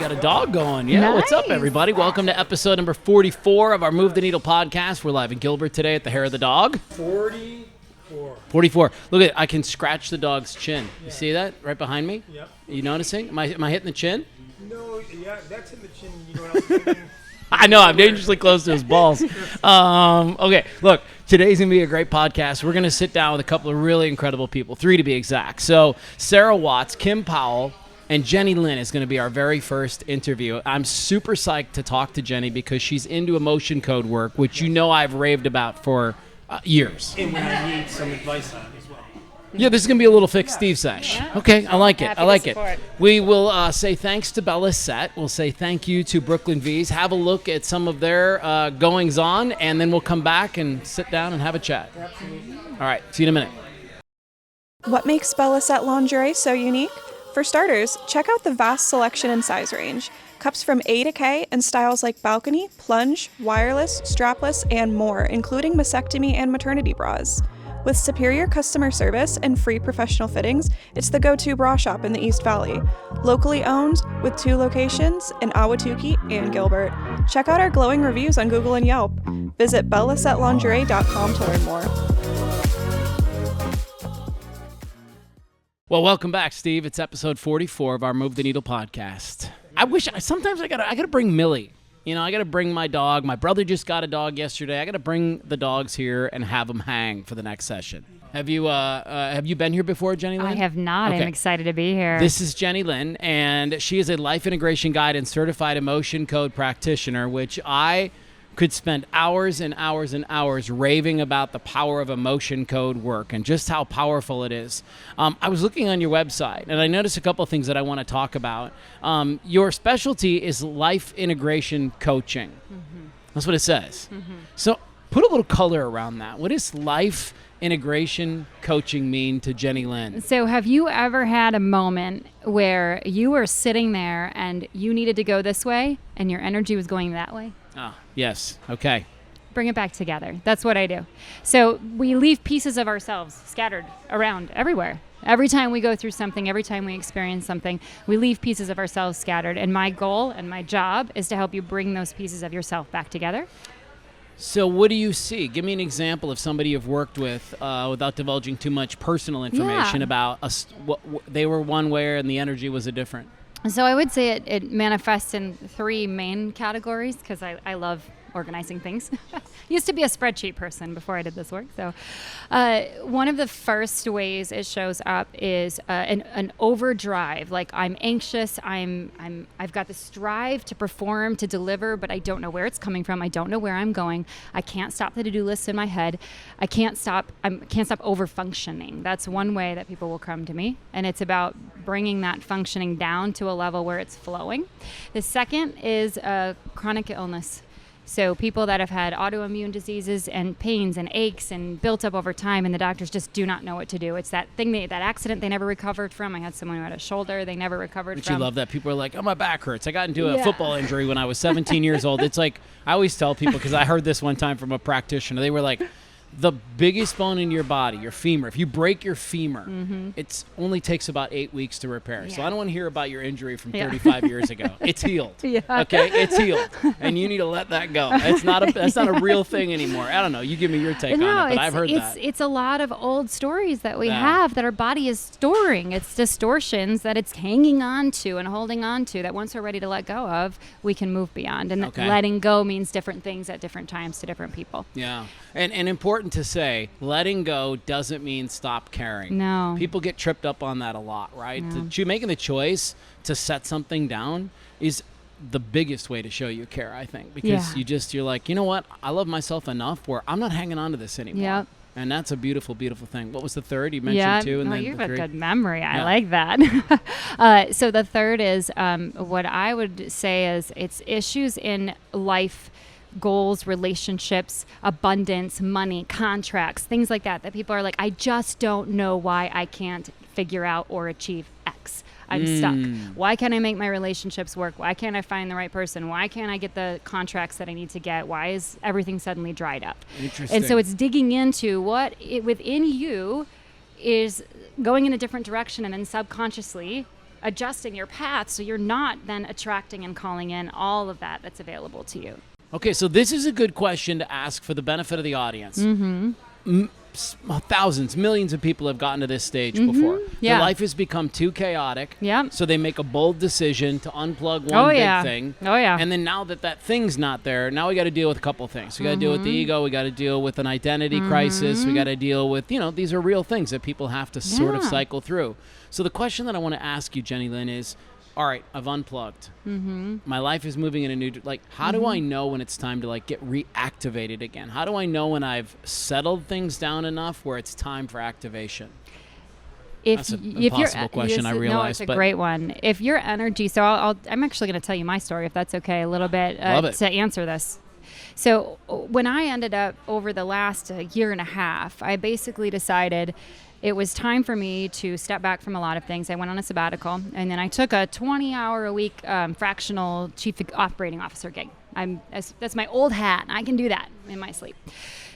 got a dog going. Yeah, nice. What's up, everybody? Welcome to episode number 44 of our Move the Needle podcast. We're live in Gilbert today at the Hair of the Dog. 44. Look at, I can scratch the dog's chin. You see that right behind me? Yep. You noticing? Am I hitting the chin? No, yeah, that's in the chin. You know what else is doing? I know, I'm dangerously close to his balls. Okay, look, today's going to be a great podcast. We're going to sit down with a couple of really incredible people, 3 to be exact. So Sarah Watts, Kim Powell, and Jenny Lynne is going to be our very first interview. I'm super psyched to talk to Jenny because she's into emotion code work, which you know I've raved about for years. And when I need some advice on it as well. Yeah, this is going to be a little Fix Steve sesh. Okay, I like it. I like it. We will say thanks to Bella's Set. We'll say thank you to Brooklyn V's. Have a look at some of their goings on, and then we'll come back and sit down and have a chat. Absolutely. All right, see you in a minute. What makes Bella Set lingerie so unique? For starters, check out the vast selection and size range. Cups from A to K and styles like balcony, plunge, wireless, strapless, and more, including mastectomy and maternity bras. With superior customer service and free professional fittings, it's the go-to bra shop in the East Valley. Locally owned, with 2 locations in Ahwatukee and Gilbert. Check out our glowing reviews on Google and Yelp. Visit bellasetlingerie.com to learn more. Well, welcome back, Steve. It's episode 44 of our Move the Needle podcast. Sometimes I gotta bring Millie. You know, I gotta bring my dog. My brother just got a dog yesterday. I gotta bring the dogs here and have them hang for the next session. Have you been here before, Jenny Lynne? I have not. Okay. I'm excited to be here. This is Jenny Lynne, and she is a life integration guide and certified emotion code practitioner, which I could spend hours and hours and hours raving about the power of emotion code work and just how powerful it is. I was looking on your website, and I noticed a couple of things that I want to talk about. Your specialty is life integration coaching. Mm-hmm. That's what it says. Mm-hmm. So put a little color around that. What does life integration coaching mean to Jenny Lynne? So have you ever had a moment where you were sitting there and you needed to go this way and your energy was going that way? Oh, yes. Okay. Bring it back together. That's what I do. So we leave pieces of ourselves scattered around everywhere. Every time we go through something, every time we experience something, we leave pieces of ourselves scattered. And my goal and my job is to help you bring those pieces of yourself back together. So what do you see? Give me an example of somebody you've worked with without divulging too much personal information about they were one way and the energy was a different. So I would say it manifests in 3 main categories because I love organizing things. Used to be a spreadsheet person before I did this work. So one of the first ways it shows up is an overdrive. Like I'm anxious, I've got this drive to perform, to deliver, but I don't know where it's coming from. I don't know where I'm going. I can't stop the to-do list in my head. I can't stop over functioning. That's one way that people will come to me. And it's about bringing that functioning down to a level where it's flowing. The second is chronic illness. So people that have had autoimmune diseases and pains and aches and built up over time, and the doctors just do not know what to do. It's that thing, that accident they never recovered from. I had someone who had a shoulder they never recovered from. You love that. People are like, oh, my back hurts. I got into a football injury when I was 17 years old. It's like, I always tell people, because I heard this one time from a practitioner, they were like, the biggest bone in your body, your femur, if you break your femur, it only takes about 8 weeks to repair. Yeah. So I don't want to hear about your injury from 35 years ago. It's healed. Yeah. Okay, it's healed. And you need to let that go. That's not a real thing anymore. I don't know. You give me your take on it, but I've heard that. It's a lot of old stories that we have that our body is storing. It's distortions that it's hanging on to and holding on to that once we're ready to let go of, we can move beyond. And letting go means different things at different times to different people. Yeah. And important to say, letting go doesn't mean stop caring. No. People get tripped up on that a lot, right? Yeah. Making the choice to set something down is the biggest way to show you care, I think, because you're like, you know what? I love myself enough where I'm not hanging on to this anymore. Yep. And that's a beautiful, beautiful thing. What was the third? You mentioned 2 and then you the have 3. a good memory. I like that. So the third is what I would say is it's issues in life, goals, relationships, abundance, money, contracts, things like that people are like, I just don't know why I can't figure out or achieve X. I'm stuck. Why can't I make my relationships work? Why can't I find the right person? Why can't I get the contracts that I need to get? Why is everything suddenly dried up? Interesting. And so it's digging into what within you is going in a different direction, and then subconsciously adjusting your path so you're not then attracting and calling in all of that that's available to you. Okay, so this is a good question to ask for the benefit of the audience. Thousands, millions of people have gotten to this stage before. Yeah. Their life has become too chaotic. Yeah. So they make a bold decision to unplug one big thing. Oh, yeah. And then now that thing's not there, now we got to deal with a couple things. We got to deal with the ego. We got to deal with an identity crisis. We got to deal with, these are real things that people have to sort of cycle through. So the question that I want to ask you, Jenny Lynne, is, all right, I've unplugged. My life is moving in a new, how do I know when it's time to get reactivated again? How do I know when I've settled things down enough where it's time for activation? That's an impossible question, I realize. No, it's a great one. If your energy, so I'm actually going to tell you my story, if that's okay, a little bit to answer this. So when I ended up over the last year and a half, I basically decided it was time for me to step back from a lot of things. I went on a sabbatical, and then I took a 20-hour-a-week fractional chief operating officer gig. That's my old hat. I can do that in my sleep.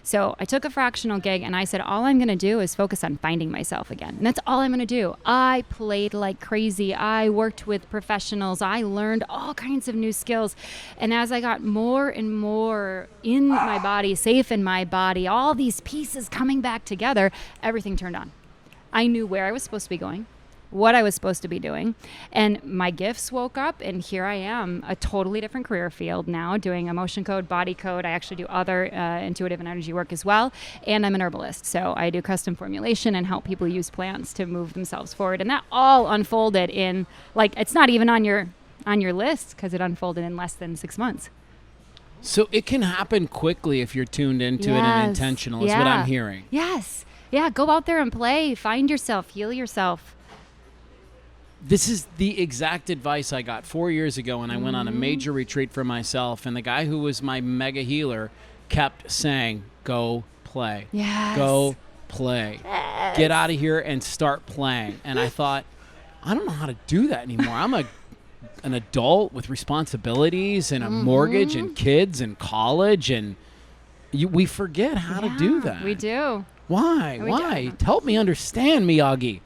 So I took a fractional gig, and I said, all I'm going to do is focus on finding myself again. And that's all I'm going to do. I played like crazy. I worked with professionals. I learned all kinds of new skills. And as I got more and more in my body, safe in my body, all these pieces coming back together, everything turned on. I knew where I was supposed to be going, what I was supposed to be doing, and my gifts woke up, and here I am, a totally different career field now, doing emotion code, body code. I actually do other intuitive and energy work as well, and I'm an herbalist, so I do custom formulation and help people use plants to move themselves forward, and that all unfolded in, it's not even on your list, because it unfolded in less than 6 months. So it can happen quickly if you're tuned into it and intentional, is what I'm hearing. Yes. Yeah, go out there and play, find yourself, heal yourself. This is the exact advice I got 4 years ago when I went on a major retreat for myself, and the guy who was my mega healer kept saying, go play. Yes. Go play. Yes. Get out of here and start playing. And I thought, I don't know how to do that anymore. I'm an adult with responsibilities and a mortgage and kids and college, and we forget how to do that. We do. Why? Why? Help me understand, Miyagi.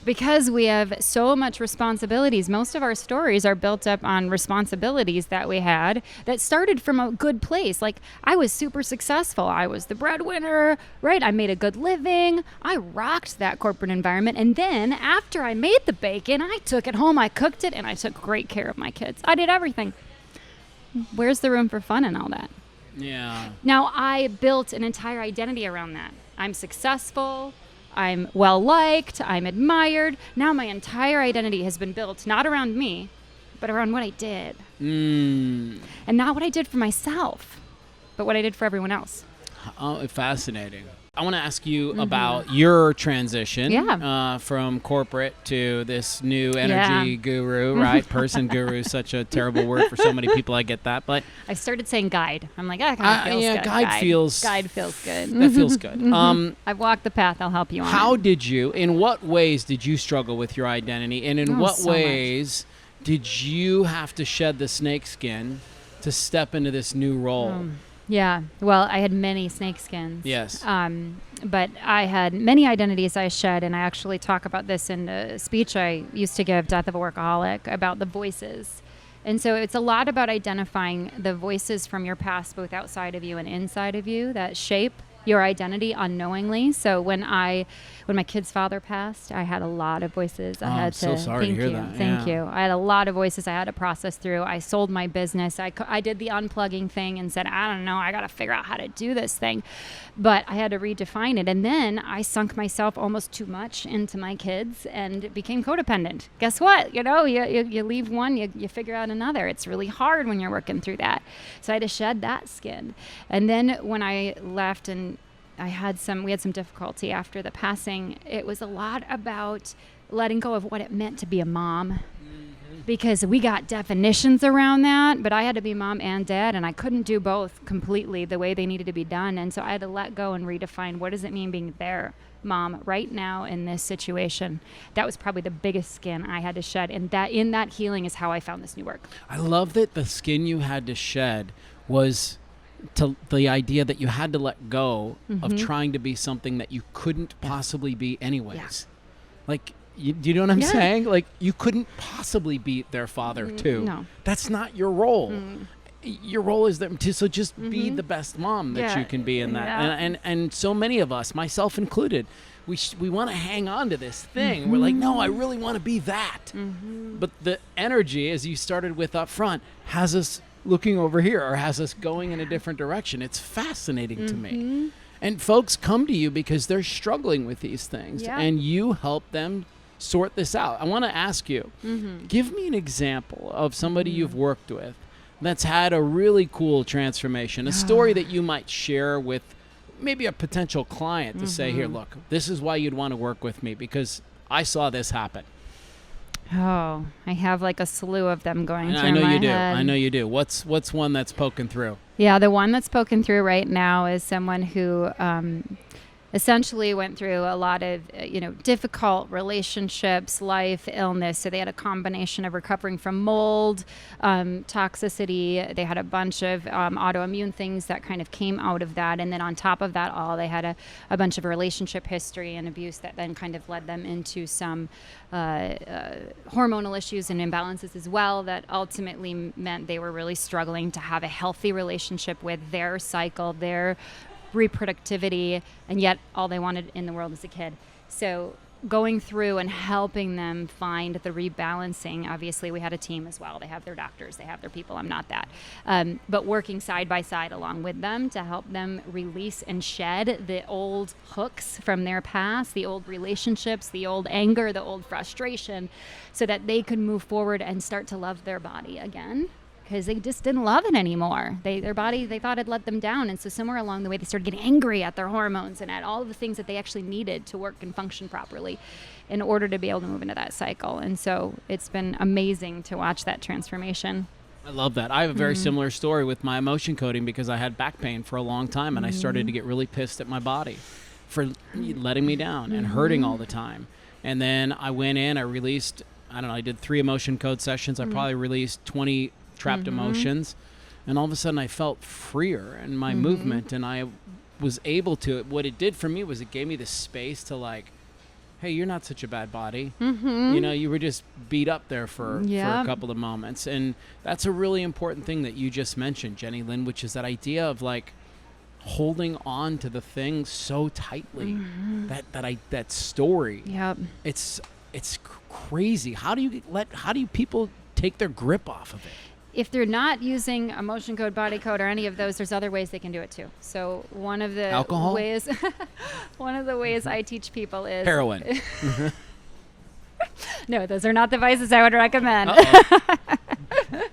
Because we have so much responsibilities. Most of our stories are built up on responsibilities that we had that started from a good place. Like, I was super successful. I was the breadwinner, right? I made a good living. I rocked that corporate environment. And then after I made the bacon, I took it home, I cooked it, and I took great care of my kids. I did everything. Where's the room for fun and all that? Yeah. Now, I built an entire identity around that. I'm successful, I'm well-liked, I'm admired. Now my entire identity has been built not around me, but around what I did. And not what I did for myself, but what I did for everyone else. Oh, fascinating. I want to ask you about your transition from corporate to this new energy guru, right? Person guru, such a terrible word for so many people. I get that, but I started saying guide. I'm like, that kind of feels good. Guide feels good. That feels good. I've walked the path. I'll help you on in what ways did you struggle with your identity, and in what ways did you have to shed the snake skin to step into this new role? Yeah. Well, I had many snakeskins. Yes. But I had many identities I shed, and I actually talk about this in a speech I used to give, Death of a Workaholic, about the voices. And so it's a lot about identifying the voices from your past, both outside of you and inside of you, that shape your identity unknowingly. So when my kid's father passed, I had a lot of voices. I'm so sorry to hear that. Thank you. I had a lot of voices I had to process through. I sold my business. I did the unplugging thing and said, I don't know, I got to figure out how to do this thing. But I had to redefine it. And then I sunk myself almost too much into my kids and became codependent. Guess what? You leave one, you figure out another. It's really hard when you're working through that. So I had to shed that skin. And then when I left and we had some difficulty after the passing, it was a lot about letting go of what it meant to be a mom. Because we got definitions around that, but I had to be mom and dad, and I couldn't do both completely the way they needed to be done. And so I had to let go and redefine, what does it mean being their mom right now in this situation? That was probably the biggest skin I had to shed, and that in that healing is how I found this new work. I love that the skin you had to shed was to the idea that you had to let go of trying to be something that you couldn't possibly be anyways. Like, Do you know what I'm Yeah. saying? Like, you couldn't possibly beat their father too. No. That's not your role. Your role is to just be the best mom that Yeah. you can be in that. Yeah. And so many of us, myself included, we want to hang on to this thing. We're like, no, I really want to be that. But the energy, as you started with up front, has us looking over here or has us going in a different direction. It's fascinating to me. And folks come to you because they're struggling with these things, Yeah. and you help them sort this out. I want to ask you, give me an example of somebody you've worked with that's had a really cool transformation, a story that you might share with maybe a potential client to say, here, look, this is why you'd want to work with me because I saw this happen. Oh, I have like a slew of them going And through I know my you do. head. I know you do. What's one that's poking through? Yeah, the one that's poking through right now is someone who essentially went through a lot of, difficult relationships, life, illness. So they had a combination of recovering from mold, toxicity. They had a bunch of autoimmune things that kind of came out of that. And then on top of that all, they had a bunch of relationship history and abuse that then kind of led them into some hormonal issues and imbalances as well that ultimately meant they were really struggling to have a healthy relationship with their cycle, their reproductivity, and yet all they wanted in the world was a kid. So going through and helping them find the rebalancing. Obviously, we had a team as well. They have their doctors, they have their people. I'm not that. But working side by side along with them to help them release and shed the old hooks from their past, the old relationships, the old anger, the old frustration, so that they could move forward and start to love their body again. Because they just didn't love it anymore. Their body, they thought had let them down. And so somewhere along the way, they started getting angry at their hormones and at all of the things that they actually needed to work and function properly in order to be able to move into that cycle. And so it's been amazing to watch that transformation. I love that. I have a very similar story with my emotion coding because I had back pain for a long time and I started to get really pissed at my body for letting me down and hurting all the time. And then I went in, I released, I did 3 emotion code sessions. I probably released 20 trapped emotions, and all of a sudden I felt freer in my movement, and I was able to, what it did for me was it gave me the space to like, hey, you're not such a bad body. You were just beat up there for a couple of moments. And that's a really important thing that you just mentioned, Jenny Lynne, which is that idea of like holding on to the thing so tightly, that story. Yep. It's crazy. How do you people take their grip off of it? If they're not using emotion code, body code, or any of those, there's other ways they can do it too. So one of the Alcohol? ways I teach people is Heroin. No, those are not the vices I would recommend.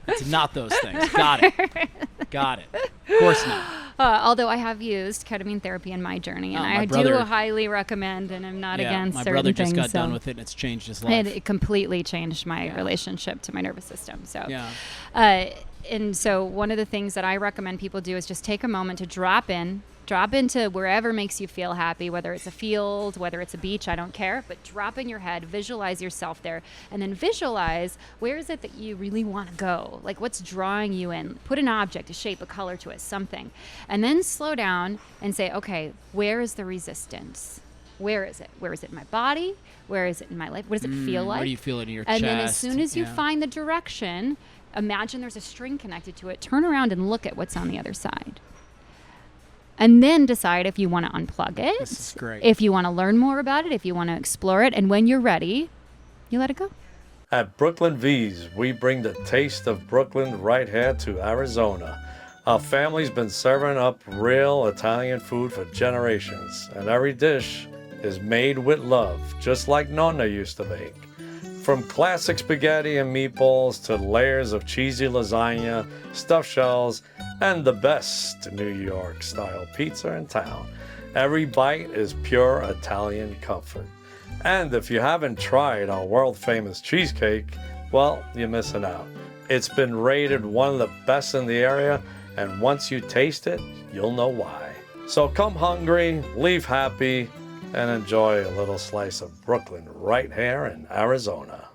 It's not those things. Got it. Of course not. Although I have used ketamine therapy in my journey, and my I brother- do highly recommend, and I'm not against my certain brother things. just got so done with it, and it's changed his life. it completely changed my relationship to my nervous system. So, Yeah. And so one of the things that I recommend people do is just take a moment to drop into wherever makes you feel happy, whether it's a field, whether it's a beach, I don't care, but drop in your head, visualize yourself there, and then visualize where is it that you really want to go? Like what's drawing you in? Put an object, a shape, a color to it, something. And then slow down and say, okay, where is the resistance? Where is it? Where is it in my body? Where is it in my life? What does it feel like? Where do you feel it in your And chest? then as soon as you find the direction, imagine there's a string connected to it. Turn around and look at what's on the other side. And then decide if you want to unplug it. This is great. If you want to learn more about it, if you want to explore it. And when you're ready, you let it go. At Brooklyn V's, we bring the taste of Brooklyn right here to Arizona. Our family's been serving up real Italian food for generations, and every dish is made with love, just like Nonna used to make. From classic spaghetti and meatballs to layers of cheesy lasagna, stuffed shells, and the best New York-style pizza in town, every bite is pure Italian comfort. And if you haven't tried our world-famous cheesecake, well, you're missing out. It's been rated one of the best in the area, and once you taste it, you'll know why. So come hungry, leave happy, and enjoy a little slice of Brooklyn right here in Arizona.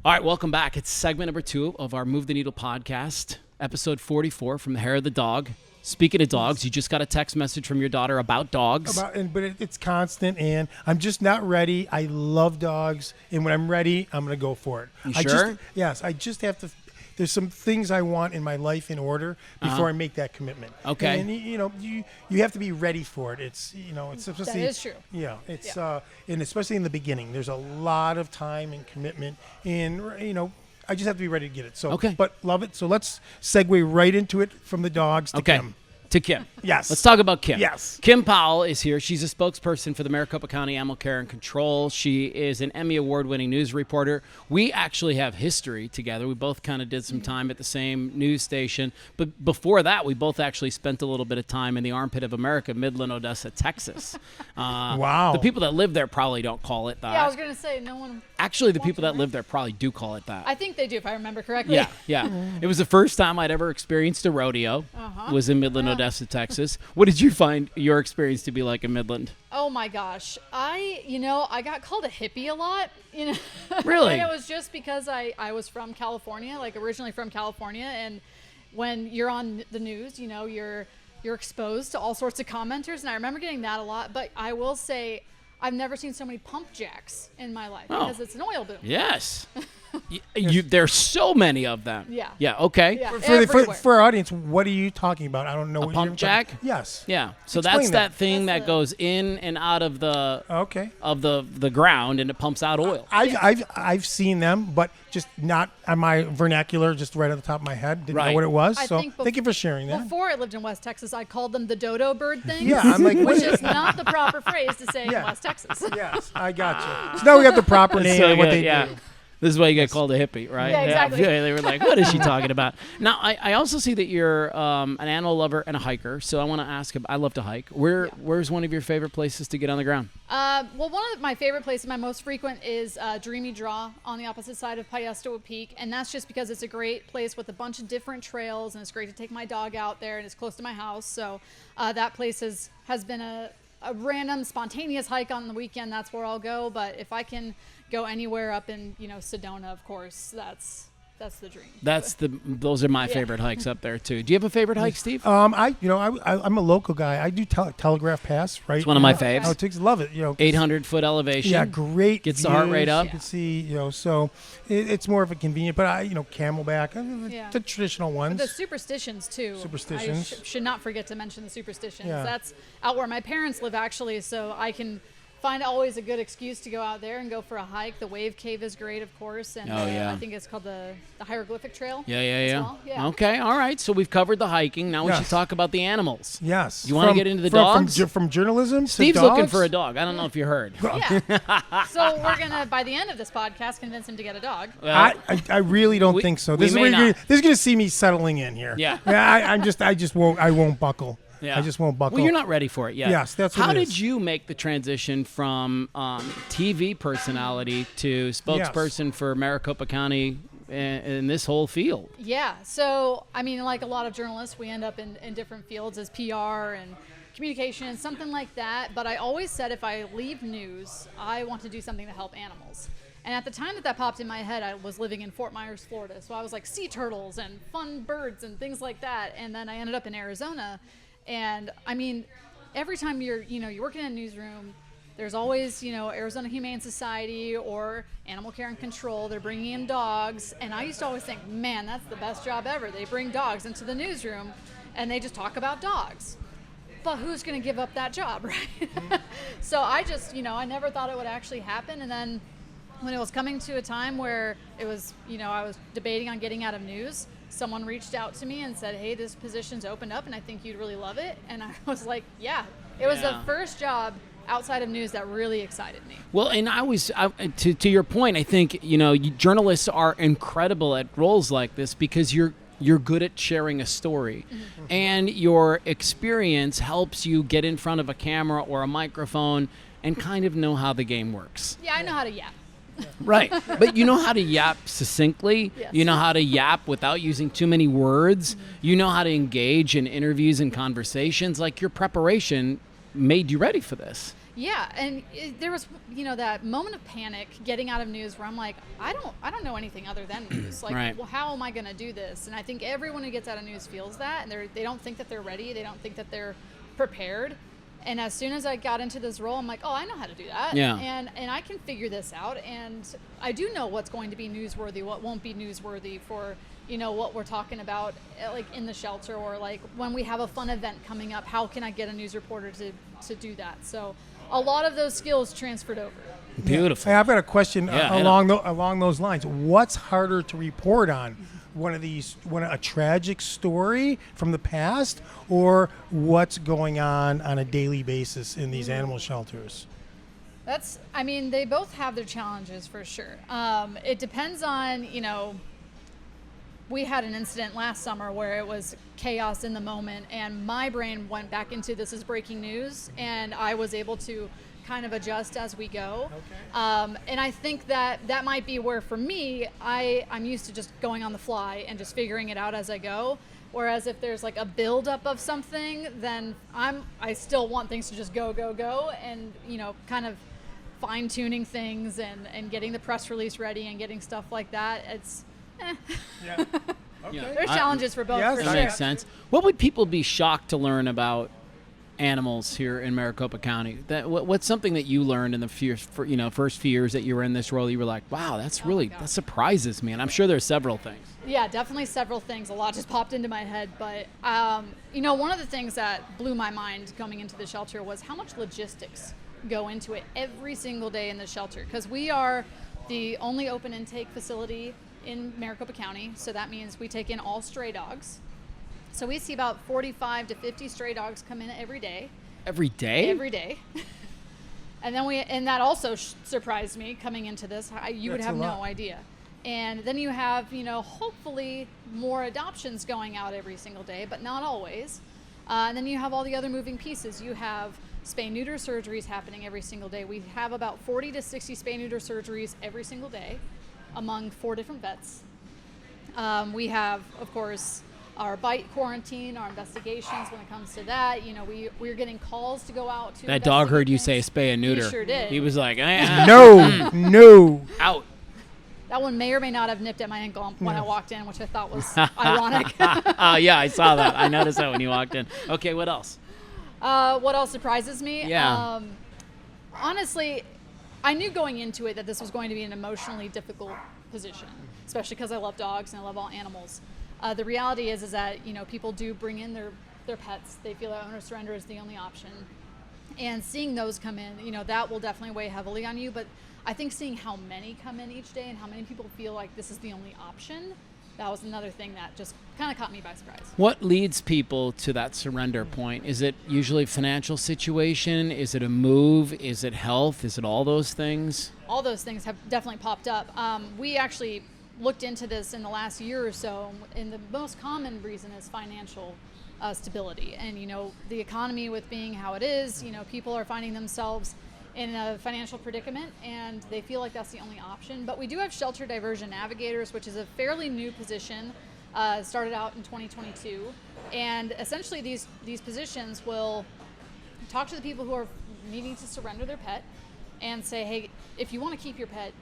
All right, welcome back. It's segment number 2 of our Move the Needle podcast, episode 44 from the Hair of the Dog. Speaking of dogs, you just got a text message from your daughter about dogs. It's constant, and I'm just not ready. I love dogs, and when I'm ready, I'm going to go for it. You sure? Yes, I just have to. There's some things I want in my life in order before I make that commitment. Okay. And you have to be ready for it. It's especially That is true. Yeah, it's and especially in the beginning, there's a lot of time and commitment, and I just have to be ready to get it. So, Okay. But love it. So let's segue right into it from the dogs to Okay. Kim. To Kim. Yes. Let's talk about Kim. Yes. Kim Powell is here. She's a spokesperson for the Maricopa County Animal Care and Control. She is an Emmy award-winning news reporter. We actually have history together. We both kind of did some time at the same news station. But before that, we both actually spent a little bit of time in the armpit of America, Midland, Odessa, Texas. Wow. The people that live there probably don't call it that. Yeah, I was going to say no one. Actually, the people that live there probably do call it that. I think they do, if I remember correctly. Yeah. It was the first time I'd ever experienced a rodeo. Was in Midland, Odessa, Texas. What did you find your experience to be like in Midland? Oh my gosh. I got called a hippie a lot, Really? And it was just because I was from California, like originally from California, and when you're on the news, you're exposed to all sorts of commenters, and I remember getting that a lot, but I will say I've never seen so many pump jacks in my life because it's an oil boom. Yes. There's so many of them. Yeah. Yeah, okay. Yeah, For our audience, what are you talking about? I don't know. A what pump you're jack? Yes. Yeah. So Explain that's that thing that That's goes in and out of the Okay. of the ground and it pumps out oil. I've seen them, but just not on my vernacular, just right at the top of my head. Didn't know Right. what it was. I So think thank you for sharing that. Before I lived in West Texas, I called them the dodo bird thing. Yeah, I'm like, which what? is not the proper phrase to say Yeah. in West Texas. Yes, I got you. So now we got the proper name So of what good, they yeah. do. This is why you get called a hippie, right? Yeah, exactly. Yeah, they were like, what is she talking about? Now, I also see that you're an animal lover and a hiker, so I want to ask, I love to hike. Where's one of your favorite places to get on the ground? Well, one of my favorite places, my most frequent, is Dreamy Draw on the opposite side of Payastoa Peak, and that's just because it's a great place with a bunch of different trails, and it's great to take my dog out there, and it's close to my house, so that place has been a random, spontaneous hike on the weekend. That's where I'll go, but if I can go anywhere up in Sedona, of course, that's the dream. Those are my favorite hikes up there too. Do you have a favorite hike, Steve? I'm a local guy. I do Telegraph Pass, right? It's one of my faves. Oh, love it. 800-foot elevation. Yeah, great. Gets the heart rate views. up. You can see, so it's more of a convenient. But Camelback, the traditional ones. The superstitions too. Superstitions. I should not forget to mention the superstitions. Yeah. That's out where my parents live actually, so I can find always a good excuse to go out there and go for a hike. The Wave Cave is great, of course, and I think it's called the Hieroglyphic Trail. Yeah. as well. Yeah. Okay, all right. So we've covered the hiking. Now we Yes. should talk about the animals. Yes. You wanna get into the dogs? From journalism Steve's to dogs? looking for a dog. I don't know if you heard. Yeah. So we're gonna, by the end of this podcast, convince him to get a dog. I really don't think so. This is may where not. this is going to see me settling in here. Yeah. I won't buckle. Yeah. I just won't buckle. Well, you're not ready for it yet. Yes, that's what How it did is. you make the transition from TV personality to spokesperson for Maricopa County in this whole field? Yeah. So, I mean, like a lot of journalists, we end up in different fields as PR and communication and something like that. But I always said if I leave news, I want to do something to help animals. And at the time that popped in my head, I was living in Fort Myers, Florida. So I was like sea turtles and fun birds and things like that. And then I ended up in Arizona. And I mean, every time you're working in a newsroom, there's always, Arizona Humane Society or Animal Care and Control. They're bringing in dogs. And I used to always think, man, that's the best job ever. They bring dogs into the newsroom and they just talk about dogs. But who's going to give up that job, right? So I just, I never thought it would actually happen. And then when it was coming to a time where it was, I was debating on getting out of news, someone reached out to me and said, hey, this position's opened up and I think you'd really love it. And I was like, yeah. It was the first job outside of news that really excited me. Well, and to your point, I think, journalists are incredible at roles like this because you're good at sharing a story. Mm-hmm. And your experience helps you get in front of a camera or a microphone and kind of know how the game works. Yeah, I know how to yap. Right. But you know how to yap succinctly. Yes. You know how to yap without using too many words. Mm-hmm. You know how to engage in interviews and conversations. Like your preparation made you ready for this. Yeah, and there was, that moment of panic getting out of news where I'm like, I don't know anything other than news. Like, Right. well, how am I going to do this? And I think everyone who gets out of news feels that, and they don't think that they're ready. They don't think that they're prepared. And as soon as I got into this role, I'm like, oh, I know how to do that. Yeah. And I can figure this out. And I do know what's going to be newsworthy, what won't be newsworthy for, what we're talking about, like in the shelter, or like when we have a fun event coming up, how can I get a news reporter to do that? So a lot of those skills transferred over. Beautiful. Hey, I've got a question Yeah, along those lines. What's harder to report on? A tragic story from the past, or what's going on a daily basis in these animal shelters? They both have their challenges for sure. It depends on, we had an incident last summer where it was chaos in the moment, and my brain went back into this is breaking news, and I was able to kind of adjust as we go. Okay. And I think that might be where, for me, I'm used to just going on the fly and just figuring it out as I go. Whereas if there's like a buildup of something, then I still want things to just go, and kind of fine tuning things and getting the press release ready and getting stuff like that. It's Yeah. Okay. There's challenges for both. Yes, for That sure. makes sense. What would people be shocked to learn about animals here in Maricopa County? What's something that you learned in the first few years that you were in this role? You were like, wow, that surprises me. And I'm sure there's several things. Yeah, definitely several things. A lot just popped into my head. But, one of the things that blew my mind coming into the shelter was how much logistics go into it every single day in the shelter. Because we are the only open intake facility in Maricopa County. So that means we take in all stray dogs. So we see about 45 to 50 stray dogs come in every day. Every day? Every day. And that also surprised me coming into this. You would That's have a lot. no idea. And then you have, hopefully more adoptions going out every single day, but not always. And then you have all the other moving pieces. You have spay-neuter surgeries happening every single day. We have about 40 to 60 spay-neuter surgeries every single day among 4 different vets. We have, of course, our bite quarantine, our investigations when it comes to that. We're getting calls to go out to That dog heard you investigate say spay and neuter. He sure did. He was like, No. out. That one may or may not have nipped at my ankle when I walked in, which I thought was ironic. Yeah, I saw that. I noticed that when you walked in. Okay, what else? What else surprises me? Yeah. Honestly, I knew going into it that this was going to be an emotionally difficult position, especially because I love dogs and I love all animals. The reality is that, people do bring in their pets. They feel that owner surrender is the only option. And seeing those come in, that will definitely weigh heavily on you. But I think seeing how many come in each day and how many people feel like this is the only option, that was another thing that just kind of caught me by surprise. What leads people to that surrender point? Is it usually financial situation? Is it a move? Is it health? Is it all those things? All those things have definitely popped up. We actually looked into this in the last year or so, and the most common reason is financial stability. And, the economy with being how it is, people are finding themselves in a financial predicament, and they feel like that's the only option. But we do have shelter diversion navigators, which is a fairly new position, started out in 2022. And essentially these positions will talk to the people who are needing to surrender their pet and say, hey, if you want to keep your pet,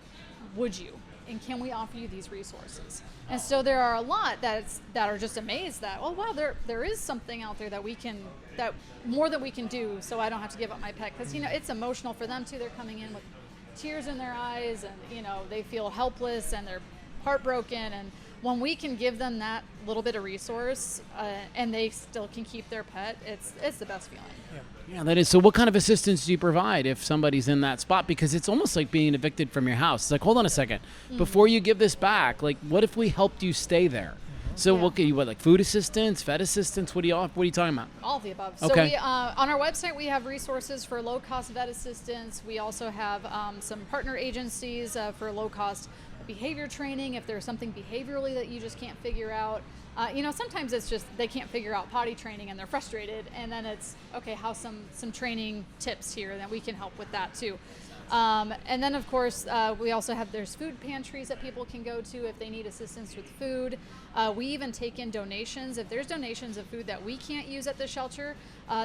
would you? And can we offer you these resources? And so there are a lot that are just amazed that, oh wow, there is something out there that more that we can do, so I don't have to give up my pet. Because it's emotional for them too. They're coming in with tears in their eyes, and they feel helpless and they're heartbroken. And when we can give them that little bit of resource, and they still can keep their pet, it's the best feeling. Yeah, that is. So what kind of assistance do you provide if somebody's in that spot? Because it's almost like being evicted from your house. It's like, hold on a second. Before you give this back, like, what if we helped you stay there? So what can you, like food assistance, vet assistance? What are you talking about? All of the above. Okay. So we, on our website, we have resources for low-cost vet assistance. We also have some partner agencies for low-cost behavior training if there's something behaviorally that you just can't figure out. Sometimes it's just they can't figure out potty training and they're frustrated, and then it's, okay, how's some training tips here, and then we can help with that too. And then, of course, we also have, there's food pantries that people can go to if they need assistance with food. We even take in donations. If there's donations of food that we can't use at the shelter,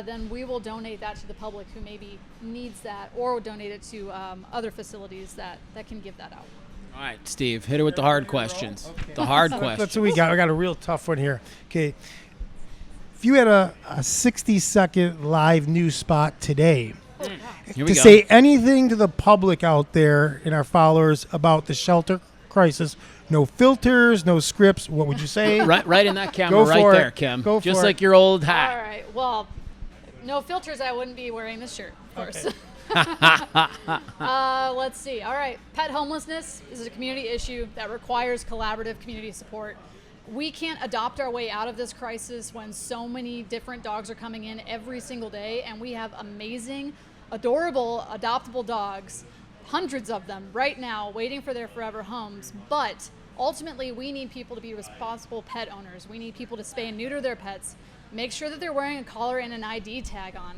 then we will donate that to the public who maybe needs that, or donate it to other facilities that can give that out. All right, Steve, hit her with the hard questions. Okay. The hard questions. That's what we got. We got a real tough one here. Okay. If you had a 60-second live news spot today to say anything to the public out there and our followers about the shelter crisis, no filters, no scripts, what would you say? right in that camera right there, Kim. Go Just for like it. your old hat. All right. Well, no filters, I wouldn't be wearing this shirt, of course. Okay. Let's see. All right. Pet homelessness is a community issue that requires collaborative community support. We can't adopt our way out of this crisis when so many different dogs are coming in every single day, and we have amazing, adorable, adoptable dogs, hundreds of them right now waiting for their forever homes. But ultimately, we need people to be responsible pet owners. We need people to spay and neuter their pets, make sure that they're wearing a collar and an ID tag on,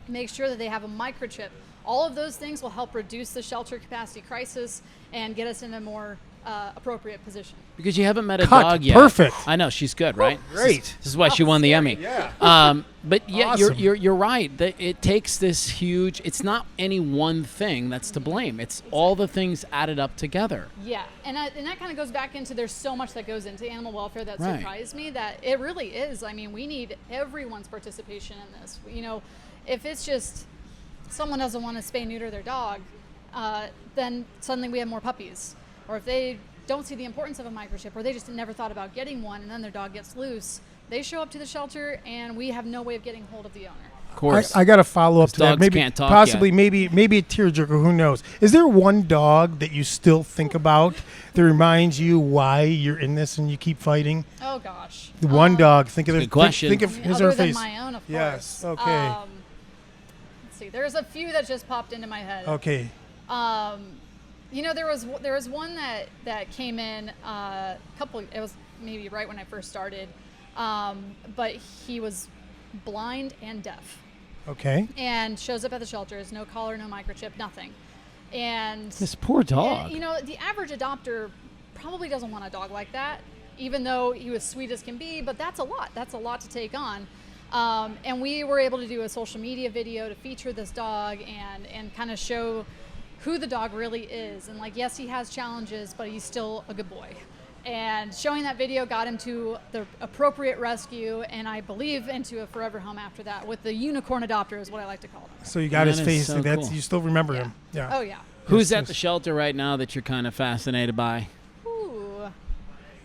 make sure that they have a microchip. All of those things will help reduce the shelter capacity crisis and get us in a more appropriate position. Because you haven't met a dog yet. Perfect. I know, she's good, right? Great. This is why she won the Emmy. Yeah. But yeah, Awesome. you're right. That it takes this huge. It's not any one thing that's to blame. It's all the things added up together. Yeah, and that kind of goes back into, there's so much that goes into animal welfare that Right. surprised me, that it really is. I mean, we need everyone's participation in this. You know, if it's just someone doesn't want to spay neuter their dog, then suddenly we have more puppies. Or if they don't see the importance of a microchip, or they just never thought about getting one, and then their dog gets loose, they show up to the shelter and we have no way of getting hold of the owner. Of course. I got to follow up to that. Dogs Maybe, can't talk possibly, yet. maybe a tearjerker. Who knows? Is there one dog that you still think about that reminds you why you're in this and you keep fighting? Oh gosh. One dog. Think of Good question. Think of his or Other her than face. my own, of Yes. course. Okay. Let's see. There's a few that just popped into my head. Okay. You know, there was one that came in it was maybe right when I first started, but he was blind and deaf, Okay. and shows up at the shelters, no collar, no microchip, nothing. And This poor dog. and, you know, the average adopter probably doesn't want a dog like that, even though he was sweet as can be, but that's a lot. That's a lot to take on. And we were able to do a social media video to feature this dog and kind of show who the dog really is. And like, yes, he has challenges, but he's still a good boy. And showing that video got him to the appropriate rescue, and I believe into a forever home after that, with the unicorn adopter is what I like to call them. So you got That his is face. so Like that's cool. you still remember Yeah. him. Yeah. Oh yeah. Who's Yes, at the yes. shelter right now that you're kind of fascinated by? Ooh,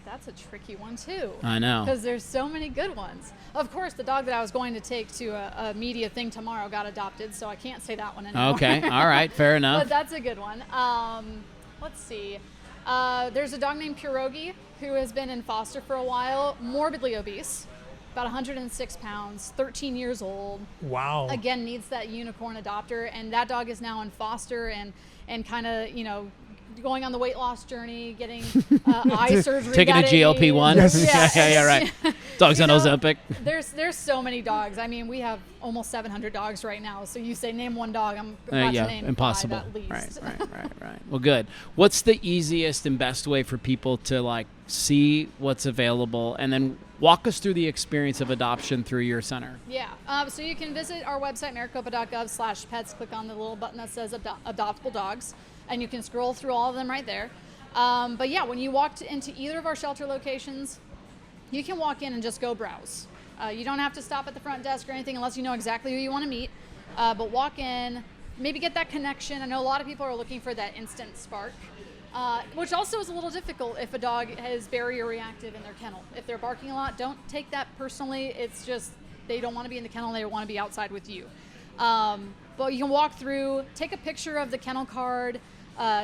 that's a tricky one too. I know. Because there's so many good ones. Of course, the dog that I was going to take to a media thing tomorrow got adopted, so I can't say that one anymore. Okay. All right. Fair enough. But that's a good one. Let's see. There's a dog named Pierogi who has been in foster for a while, morbidly obese, about 106 pounds, 13 years old. Wow. Again, needs that unicorn adopter, and that dog is now in foster and kind of, you know, going on the weight loss journey, getting eye surgery. Taking a that GLP-1. Yes. Yeah, right. Dogs You on know, Ozempic. There's so many dogs. I mean, we have almost 700 dogs right now. So you say name one dog, I'm about to name impossible. 5 at least. Right. Well, good. What's the easiest and best way for people to like see what's available, and then walk us through the experience of adoption through your center? Yeah. So you can visit our website, maricopa.gov/pets. Click on the little button that says adoptable dogs, and you can scroll through all of them right there. But yeah, when you walk into either of our shelter locations, you can walk in and just go browse. You don't have to stop at the front desk or anything unless you know exactly who you want to meet. But walk in, maybe get that connection. I know a lot of people are looking for that instant spark, which also is a little difficult if a dog is barrier reactive in their kennel. If they're barking a lot, don't take that personally. It's just they don't want to be in the kennel. They want to be outside with you. But you can walk through, take a picture of the kennel card,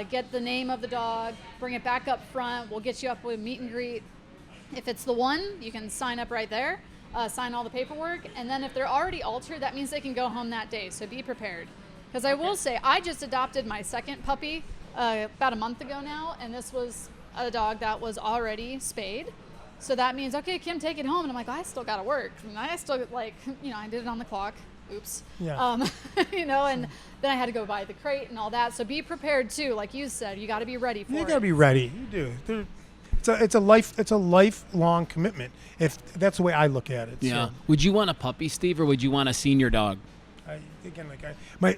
get the name of the dog, bring it back up front. We'll get you up with meet and greet. If it's the one, you can sign up right there, sign all the paperwork. And then if they're already altered, that means they can go home that day. So be prepared. Because I will say, I just adopted my second puppy about a month ago now. And this was a dog that was already spayed. So that means, okay, Kim, take it home. And I'm like, I still got to work. And I still, like, you know, I did it on the clock. oops. Yeah. And then I had to go buy the crate and all that. So be prepared too. Like you said, you got to be ready for it. You got to be ready. You do. It's a lifelong commitment. If that's the way I look at it. Yeah. So. Would you want a puppy, Steve, or would you want a senior dog?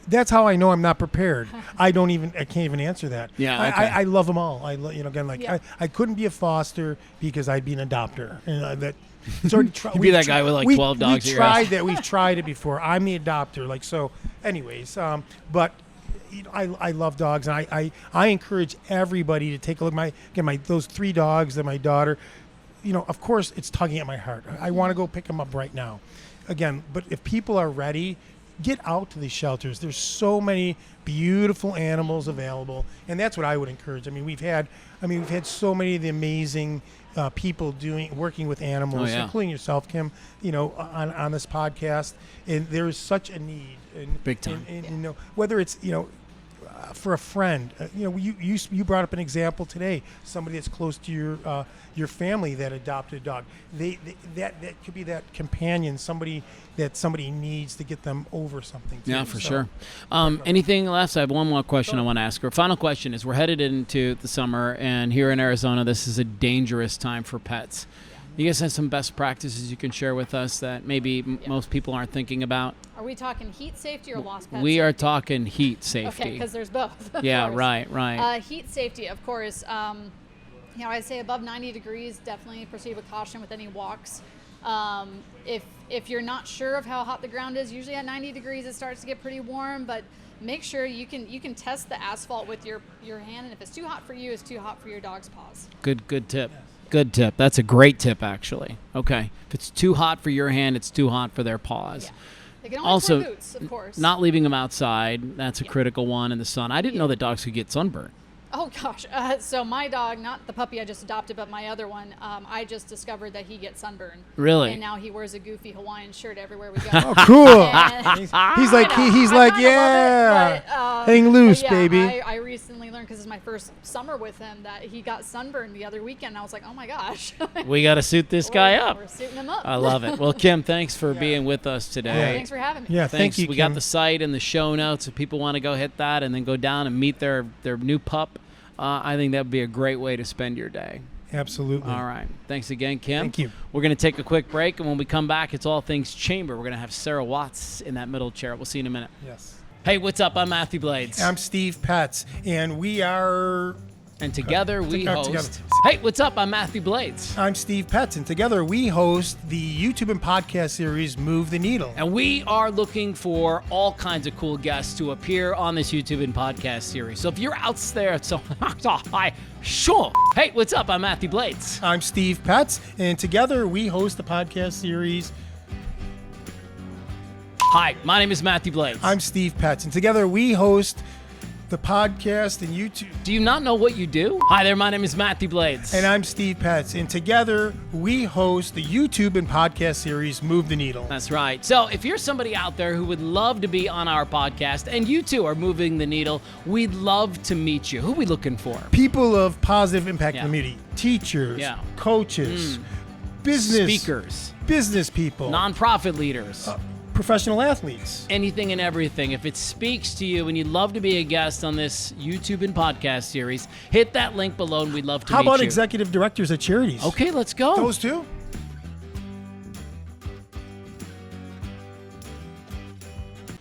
That's how I know I'm not prepared. I can't even answer that. Yeah, okay. I love them all. Yeah. I couldn't be a foster because I'd be an adopter. That it's already You'd be that guy with like 12 dogs. We've tried that. We've tried it before. I'm the adopter. So. Anyways, but I love dogs, and I encourage everybody to take a look. Those 3 dogs that my daughter. Of course, it's tugging at my heart. I want to go pick them up right now. Again, but if people are ready. Get out to these shelters. There's so many beautiful animals available, and that's what I would encourage. We've had so many of the amazing people working with animals, including yourself, Kim. On this podcast, and there is such a need. Big time. And whether it's for a friend, you brought up an example today. Somebody that's close to your family that adopted a dog. That could be that companion, somebody needs to get them over something. Too. Yeah, for sure. Anything left? I have one more question I want to ask her. Final question is: we're headed into the summer, and here in Arizona, this is a dangerous time for pets. You guys have some best practices you can share with us that maybe most people aren't thinking about? Are we talking heat safety or lost pet We safety? are talking heat safety. Okay, because there's both. Yeah, right. Heat safety, of course. I'd say above 90 degrees, definitely proceed with caution with any walks. If you're not sure of how hot the ground is, usually at 90 degrees it starts to get pretty warm, but make sure you can test the asphalt with your hand, and if it's too hot for you, it's too hot for your dog's paws. Good tip. Good tip. That's a great tip, actually. Okay. If it's too hot for your hand, it's too hot for their paws. Yeah. They can only Also, wear boots, of course. Not leaving them outside. That's a critical one in the sun. I didn't know that dogs could get sunburned. Oh, gosh. So my dog, not the puppy I just adopted, but my other one, I just discovered that he gets sunburned. Really? And now he wears a goofy Hawaiian shirt everywhere we go. Oh, cool. And he's like, hang loose, yeah, baby. I recently learned, because it's my first summer with him, that he got sunburned the other weekend. I was like, oh, my gosh. We got to suit this guy up. We're suiting him up. I love it. Well, Kim, thanks for being with us today. Thanks for having me. Yeah, Thanks. thank you, We Kim. got the site and the show notes. If people want to go hit that and then go down and meet their new pup, I think that would be a great way to spend your day. Absolutely. All right. Thanks again, Kim. Thank you. We're going to take a quick break, and when we come back, it's all things chamber. We're going to have Sarah Watts in that middle chair. We'll see you in a minute. Yes. Hey, what's up? I'm Matthew Blades. I'm Steve Petz, and we are... And together we host... Together. Hey, what's up? I'm Matthew Blades. I'm Steve Petz, and together we host the YouTube and podcast series Move the Needle. And we are looking for all kinds of cool guests to appear on this YouTube and podcast series. So if you're out there, hi, sure. Hey, what's up? I'm Matthew Blades. I'm Steve Petz, and together we host the podcast series. Hi, my name is Matthew Blades. I'm Steve Petz, and together we host the podcast and YouTube. Do you not know what you do? Hi there, my name is Matthew Blades. And I'm Steve Petz, and together we host the YouTube and podcast series Move the Needle. That's right. So if you're somebody out there who would love to be on our podcast, and you too are moving the needle, we'd love to meet you. Who are we looking for? People of positive impact Yeah. in the community, teachers, Yeah. coaches, business Speakers, business people, nonprofit leaders. Professional athletes. Anything and everything. If it speaks to you and you'd love to be a guest on this YouTube and podcast series, hit that link below and we'd love to How meet about you. executive directors at charities? Okay, let's go. Those two?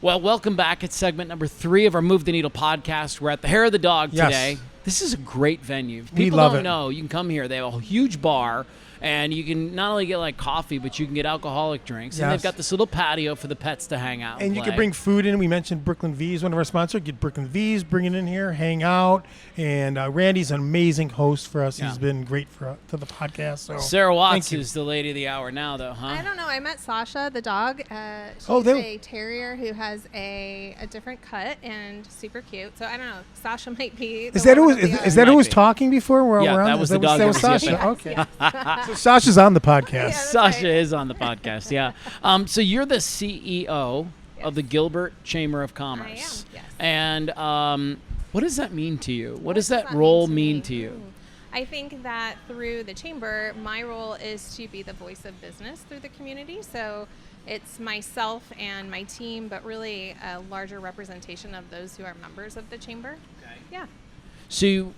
Well, welcome back. It's segment number 3 of our Move the Needle podcast. We're at the Hair of the Dog Yes. today. This is a great venue. If We people love don't it. know, you can come here. They have a huge bar. And you can not only get like coffee, but you can get alcoholic drinks. And Yes. they've got this little patio for the pets to hang out. And you play. can bring food in. We mentioned Brooklyn V's, one of our sponsors. Get Brooklyn V's, bring it in here, hang out. And Randy's an amazing host for us. Yeah. He's been great to the podcast. So Sarah Watts thank you. is the lady of the hour now, though, huh? I don't know. I met Sasha, the dog. She's Oh, a terrier who has a different cut and super cute. So I don't know. Sasha might be. Is that who was, is that who Might was be. talking before? Yeah, We're on? that Is was the dog That was that was Sasha. yipping. Okay. So Sasha's on the podcast. Yeah, that's Sasha right. is on the podcast, yeah. So you're the CEO of the Gilbert Chamber of Commerce. I am, yes. And what does that mean to you? What does that mean role to mean me? to you? I think that through the chamber, my role is to be the voice of business through the community. So it's myself and my team, but really a larger representation of those who are members of the chamber. Okay. Yeah. So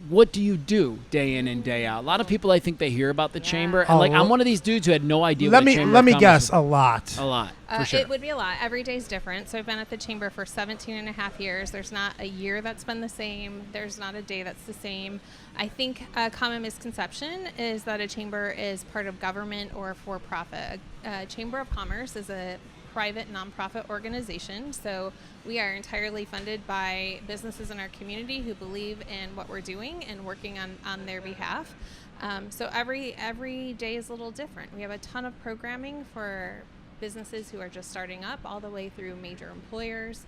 what do you do day in and day out? A lot of people, I think they hear about the chamber, and Oh, like well, I'm one of these dudes who had no idea. Let what a chamber me of commerce guess. was. A lot. A lot, for sure. It would be a lot. Every day's different. So I've been at the chamber for 17 and a half years. There's not a year that's been the same. There's not a day that's the same. I think a common misconception is that a chamber is part of government or for-profit. A chamber of commerce is a private nonprofit organization. So we are entirely funded by businesses in our community who believe in what we're doing and working on their behalf. So every day is a little different. We have a ton of programming for businesses who are just starting up, all the way through major employers,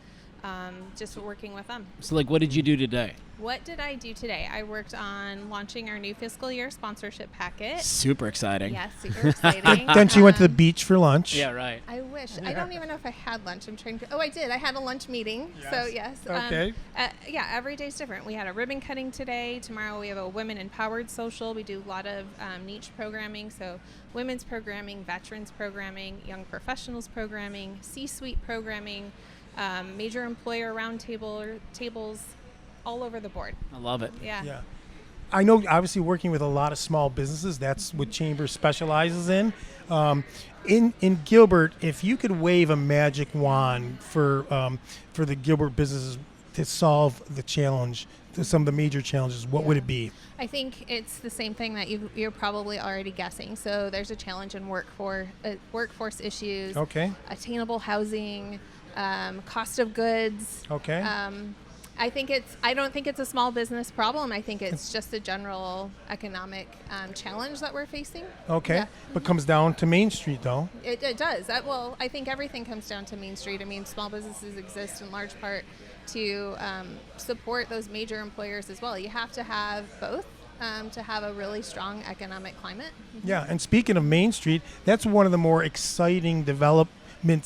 just working with them. So like, what did you do today? What did I do today? I worked on launching our new fiscal year sponsorship packet. Super exciting. Yes, super exciting. Then she went to the beach for lunch. Yeah, right. I wish. I don't even know if I had lunch. I'm trying to. Oh, I did. I had a lunch meeting. Yes. So yes. Okay. Yeah, every day's different. We had a ribbon cutting today. Tomorrow we have a women empowered social. We do a lot of niche programming. So women's programming, veterans programming, young professionals programming, C-suite programming, major employer tables, all over the board. I love it. Yeah. Yeah. I know, obviously, working with a lot of small businesses, that's what Chamber specializes in. In Gilbert, if you could wave a magic wand for the Gilbert businesses to solve the challenge, some of the major challenges, what would it be? I think it's the same thing that you're probably already guessing. So there's a challenge in workforce issues, Okay. attainable housing, cost of goods. Okay. I don't think it's a small business problem. I think it's just a general economic challenge that we're facing. Okay. Yeah. But comes down to Main Street, though. It does. Well, I think everything comes down to Main Street. I mean, small businesses exist in large part to support those major employers as well. You have to have both to have a really strong economic climate. Yeah. And speaking of Main Street, that's one of the more exciting developments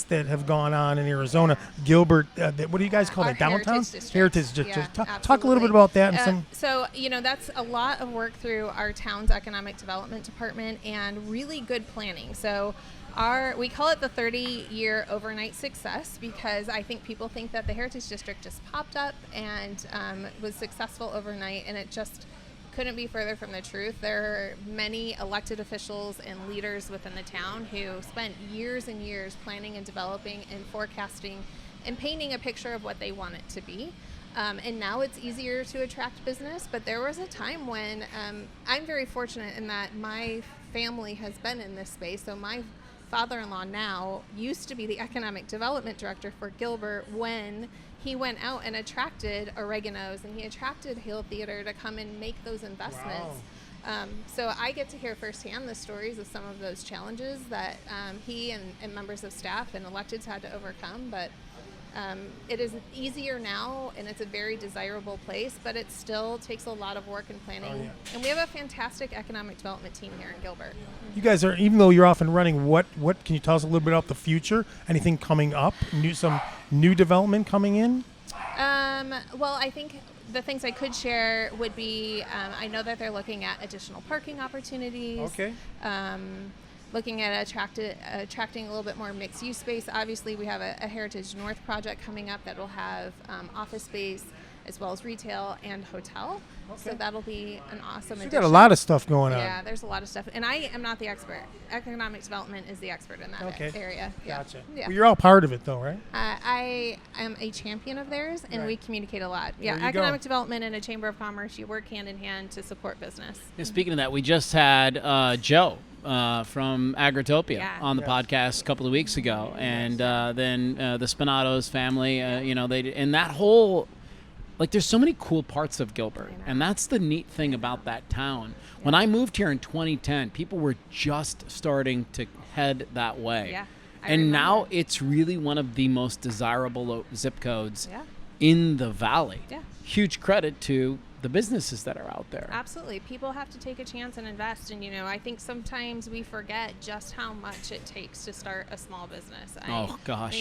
that have gone on in Arizona. Gilbert, what do you guys call Our it? Downtown? Heritage District. Heritage District. Yeah, Talk a little bit absolutely. about that. And So, that's a lot of work through our town's economic development department and really good planning. So we call it the 30-year overnight success because I think people think that the Heritage District just popped up and was successful overnight, and it just couldn't be further from the truth. There are many elected officials and leaders within the town who spent years and years planning and developing and forecasting and painting a picture of what they want it to be. And now it's easier to attract business, but there was a time when I'm very fortunate in that my family has been in this space. So my father-in-law now used to be the economic development director for Gilbert when he went out and attracted Oregano's and he attracted Hale Theater to come and make those investments. Wow. So I get to hear firsthand the stories of some of those challenges that he and members of staff and electeds had to overcome. But it is easier now, and it's a very desirable place, but it still takes a lot of work and planning. Oh, yeah. And we have a fantastic economic development team here in Gilbert. You guys are, even though you're off and running, what can you tell us a little bit about the future? Anything coming up? Some new development coming in? Well, I think the things I could share would be, I know that they're looking at additional parking opportunities. Okay. Looking at attracting a little bit more mixed-use space. Obviously, we have a Heritage North project coming up that will have office space as well as retail and hotel. Okay. So that'll be an awesome You addition. got a lot of stuff going on. Yeah, there's a lot of stuff. And I am not the expert. Economic development is the expert in that area. Yeah. Gotcha. Yeah. Well, you're all part of it, though, right? I am a champion of theirs, and Right. we communicate a lot. There Yeah, you economic go. development and a chamber of commerce, you work hand in hand to support business. Yeah, speaking of that, we just had Joe from Agritopia Yeah. on the Yes. podcast a couple of weeks ago, and then the Spinatos family. They and that whole. Like, there's so many cool parts of Gilbert, and that's the neat thing about that town. When I moved here in 2010, people were just starting to head that way. Yeah, I and now remember. it's really one of the most desirable zip codes Yeah. in the valley. Yeah. Huge credit to the businesses that are out there. Absolutely. People have to take a chance and invest. And, I think sometimes we forget just how much it takes to start a small business.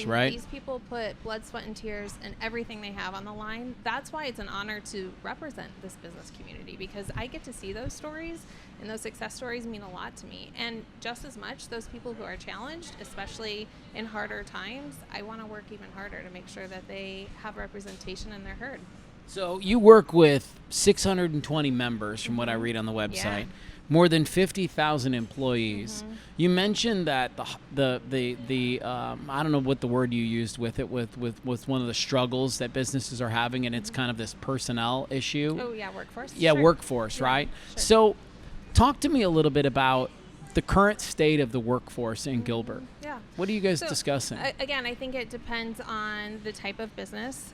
Right? These people put blood, sweat, and tears and everything they have on the line. That's why it's an honor to represent this business community, because I get to see those stories, and those success stories mean a lot to me. And just as much, those people who are challenged, especially in harder times, I want to work even harder to make sure that they have representation in their herd. So you work with 620 members, from what I read on the website, more than 50,000 employees. You mentioned that the I don't know what the word you used with it, with one of the struggles that businesses are having, and it's kind of this personnel issue. Oh, yeah, workforce. Yeah, Sure. workforce, right? Sure. So talk to me a little bit about the current state of the workforce in Gilbert. Yeah. What are you guys discussing? Again, I think it depends on the type of business.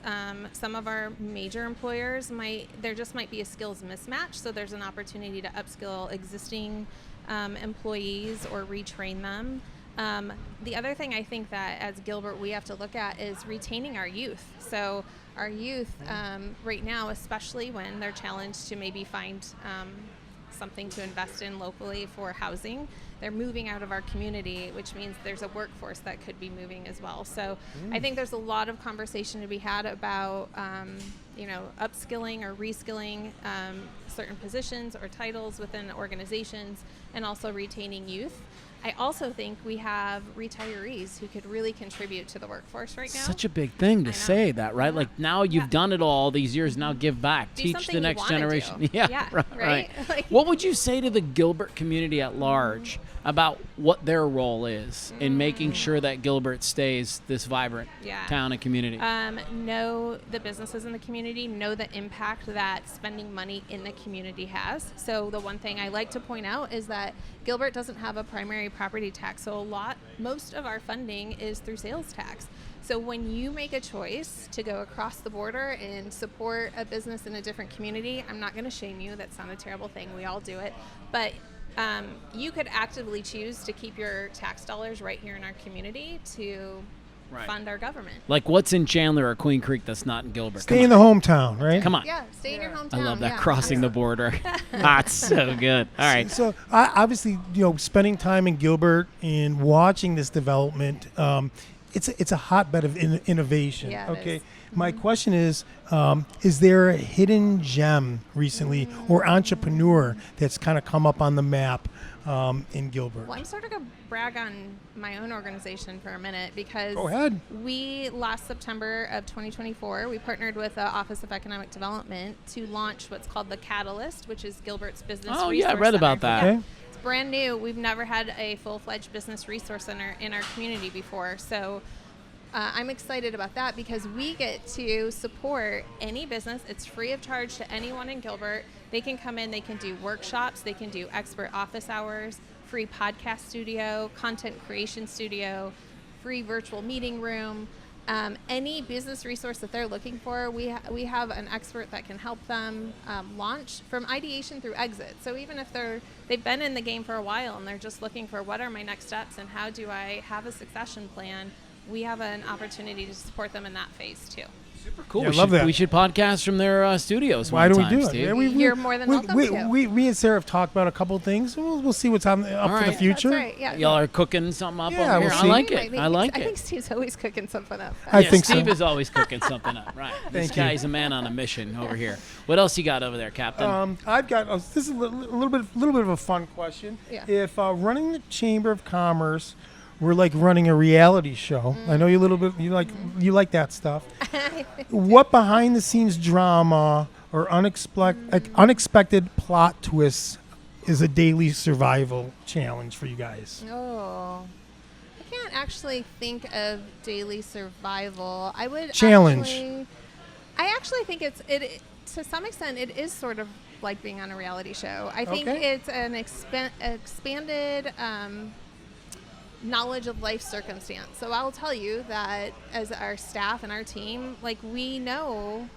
Some of our major employers there just might be a skills mismatch, so there's an opportunity to upskill existing employees or retrain them. The other thing I think that as Gilbert we have to look at is retaining our youth. So our youth right now, especially when they're challenged to maybe find something to invest in locally for housing, they're moving out of our community, which means there's a workforce that could be moving as well. So I think there's a lot of conversation to be had about upskilling or reskilling certain positions or titles within organizations, and also retaining youth. I also think we have retirees who could really contribute to the workforce right now. Such a big thing to say that, right? Like, now you've done it all these years, now give back. Do Teach something the you next wanna generation. do. Yeah, right. Like, What would you say to the Gilbert community at large about what their role is in making sure that Gilbert stays this vibrant town and community? Know the businesses in the community, know the impact that spending money in the community has. So the one thing I like to point out is that Gilbert doesn't have a primary property tax, so most of our funding is through sales tax. So when you make a choice to go across the border and support a business in a different community, I'm not going to shame you. That's not a terrible thing. We all do it. But you could actively choose to keep your tax dollars right here in our community to fund our government. Like, what's in Chandler or Queen Creek that's not in Gilbert? Stay in the hometown, right? Come on. Yeah, stay in your hometown. I love that, crossing the border. That's so good. All right. So obviously, spending time in Gilbert and watching this development, it's a hotbed of innovation. Yeah, it okay. is. My question is there a hidden gem recently or entrepreneur that's kind of come up on the map in Gilbert? Well, I'm sort of going to brag on my own organization for a minute, because Go ahead. we, last September of 2024, we partnered with the Office of Economic Development to launch what's called the Catalyst, which is Gilbert's business resource I read center. about that. Okay. It's brand new. We've never had a full-fledged business resource center in our community before. So I'm excited about that, because we get to support any business. It's free of charge to anyone in Gilbert. They can come in, they can do workshops, they can do expert office hours, free podcast studio, content creation studio, free virtual meeting room. Any business resource that they're looking for, we have an expert that can help them launch from ideation through exit. So even if they've been in the game for a while and they're just looking for what are my next steps and how do I have a succession plan, we have an opportunity to support them in that phase too. Super cool. Yeah, we love should, that. We should podcast from their studios. Why do we one time, do it? Steve. Yeah, You're more than welcome to. We and Sarah have talked about a couple of things. We'll see what's up for the right. future. That's right. Yeah. Y'all are cooking something up Yeah, over we'll here. see. I like We it. might I like I it. think Steve's always cooking something up. I think so. Steve is always cooking something up. Right. This Thank you. guy's a man on a mission over here. What else you got over there, Captain? I've got this is a little bit of a fun question. Yeah. If running the Chamber of Commerce were like running a reality show, I know you like that stuff. What behind the scenes drama or unexpected plot twists is a daily survival challenge for you guys? Oh, I can't actually think of daily survival. I would Challenge. I actually think it to some extent it is sort of like being on a reality show. I think Okay. it's an expanded knowledge of life circumstance. So I'll tell you that as our staff and our team, like, we know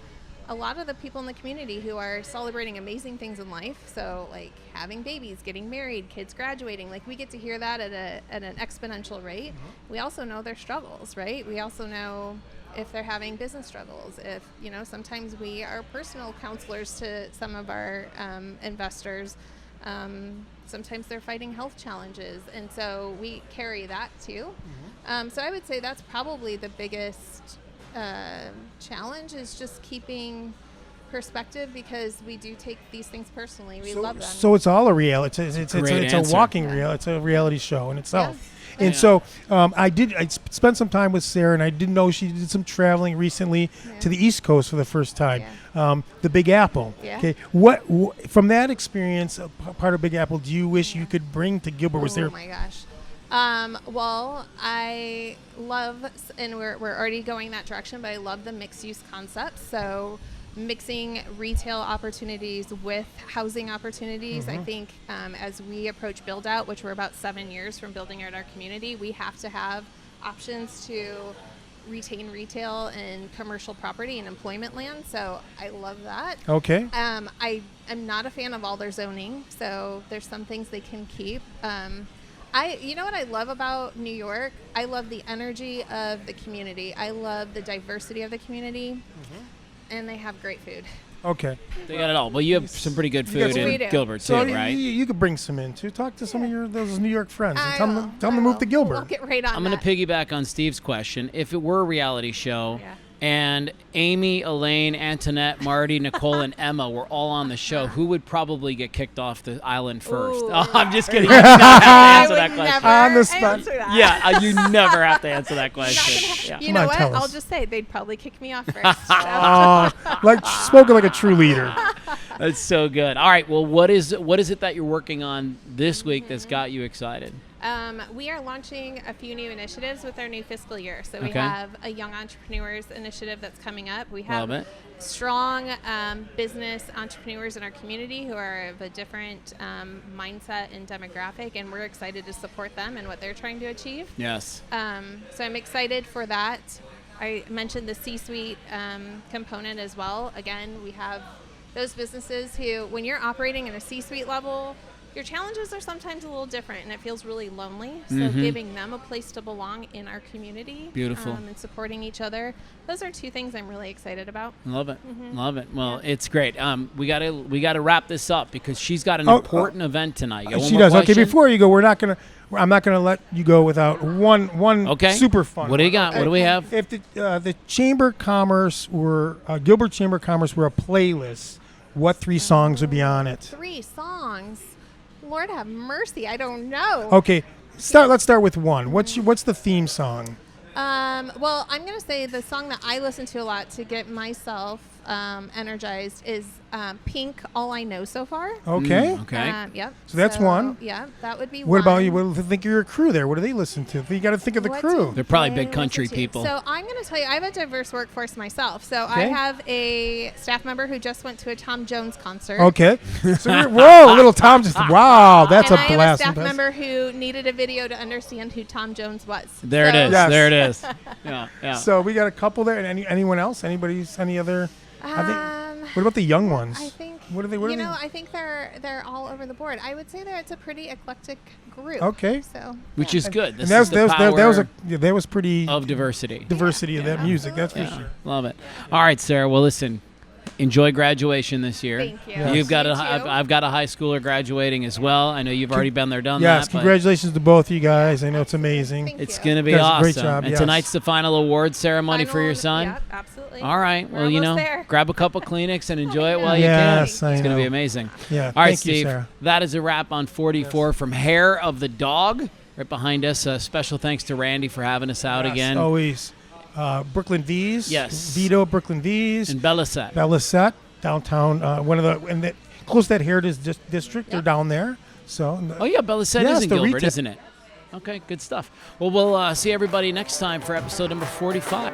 a lot of the people in the community who are celebrating amazing things in life. So like having babies, getting married, kids graduating, like we get to hear that at an exponential rate. We also know their struggles, right? We also know if they're having business struggles, if, sometimes we are personal counselors to some of our investors. Sometimes they're fighting health challenges, and so we carry that too. So I would say that's probably the biggest challenge, is just keeping perspective, because we do take these things personally. We love them. So it's all a reality. It's a walking real. It's a reality show in itself. Yes. And so I spent some time with Sarah, and I didn't know she did some traveling recently to the East Coast for the first time. The Big Apple. Yeah. Okay. What from that experience, part of Big Apple, do you wish you could bring to Gilbert? Was there? Oh my gosh. Well, I love, and we're already going that direction, but I love the mixed use concept. So mixing retail opportunities with housing opportunities. I think as we approach build out, which we're about 7 years from building out our community, we have to have options to retain retail and commercial property and employment land. So I love that. Okay. I am not a fan of all their zoning, so there's some things they can keep. You know what I love about New York? I love the energy of the community. I love the diversity of the community. And they have great food. Okay. They got it all. Well, you have some pretty good food We in do. Gilbert too, So right? you could bring some in too. Talk to some of those New York friends and I tell will. them to move to Gilbert. We'll get right on I'm going that. to piggyback on Steve's question. If it were a reality show and Amy, Elaine, Antoinette, Marty, Nicole, and Emma were all on the show, who would probably get kicked off the island first? Ooh. Oh, I'm just kidding. You do not have to answer that question. Never On the spot. answer that. Yeah, you never have to answer that question. Yeah. You Come know on, what? tell I'll us. just say they'd probably kick me off first. Like spoken like a true leader. That's so good. All right, well, what is it that you're working on this week that's got you excited? We are launching a few new initiatives with our new fiscal year. So we Okay. have a Young Entrepreneurs initiative that's coming up. We have Love it. strong business entrepreneurs in our community who are of a different mindset and demographic, and we're excited to support them and what they're trying to achieve. Yes. So I'm excited for that. I mentioned the C-suite component as well. Again, we have those businesses who, when you're operating in a C-suite level, your challenges are sometimes a little different, and it feels really lonely. So giving them a place to belong in our community, Beautiful. And supporting each other. Those are two things I'm really excited about. Love it. Love it. Well, it's great. We gotta wrap this up because she's got an important event tonight. You got one She more does. Okay, question? before you go, I'm not gonna let you go without one Okay. super fun. What do you one. got? What do we have? If the Chamber of Commerce were Gilbert Chamber of Commerce were a playlist, what 3 songs would be on it? 3 songs. Lord have mercy. I don't know. Okay, let's start with one. What's the theme song? Well, I'm going to say the song that I listen to a lot to get myself energized is Pink, All I Know So Far. Okay. Okay. Yep. So that's one. Yeah, that would be one. What about you? What do you think of your crew there? What do they listen to? You got to think of the What crew. do They're probably they big country listen to? people. So I'm going to tell you, I have a diverse workforce myself. So I Okay. have a staff member who just went to a Tom Jones concert. Okay. So whoa, little Tom just wow, that's and a I have blast. a staff member who needed a video to understand who Tom Jones was. There it So- is. Yes. There it is. Yeah. So we got a couple there, and anyone else? Any other? What about the young ones? I think What are they? What are they? I think they're all over the board. I would say that it's a pretty eclectic group. Okay. So Which yeah. is good. And This that is the power that was pretty of diversity. diversity of that music. That's for Yeah. sure. Love it. All right, Sarah. Well, listen. Enjoy graduation this year. Thank you. Yes. You've got You I've got a high schooler graduating as well. I know you've already been there, done Yes, that. but congratulations to both of you guys. I know it's amazing. Thank It's you. going to be You guys did a awesome. great job, And yes. tonight's the final award ceremony for your Final- son. Yep, absolutely. All right. We're Well, almost there. grab a couple Kleenex and enjoy it while you Yes, can. I It's going to be know. amazing. Yeah. All right, thank Steve. you, Sarah. That is a wrap on 44 from Hair of the Dog. Right behind us. Special thanks to Randy for having us out Yes, again. Always. Brooklyn V's. Yes. Vito, Brooklyn V's. And Belisette. Belisette, downtown. Close to that Heritage District. They're down there. So. Oh, yeah, Belisette Yes, is in the Gilbert, retail- isn't it? Okay, good stuff. Well, we'll see everybody next time for episode number 45.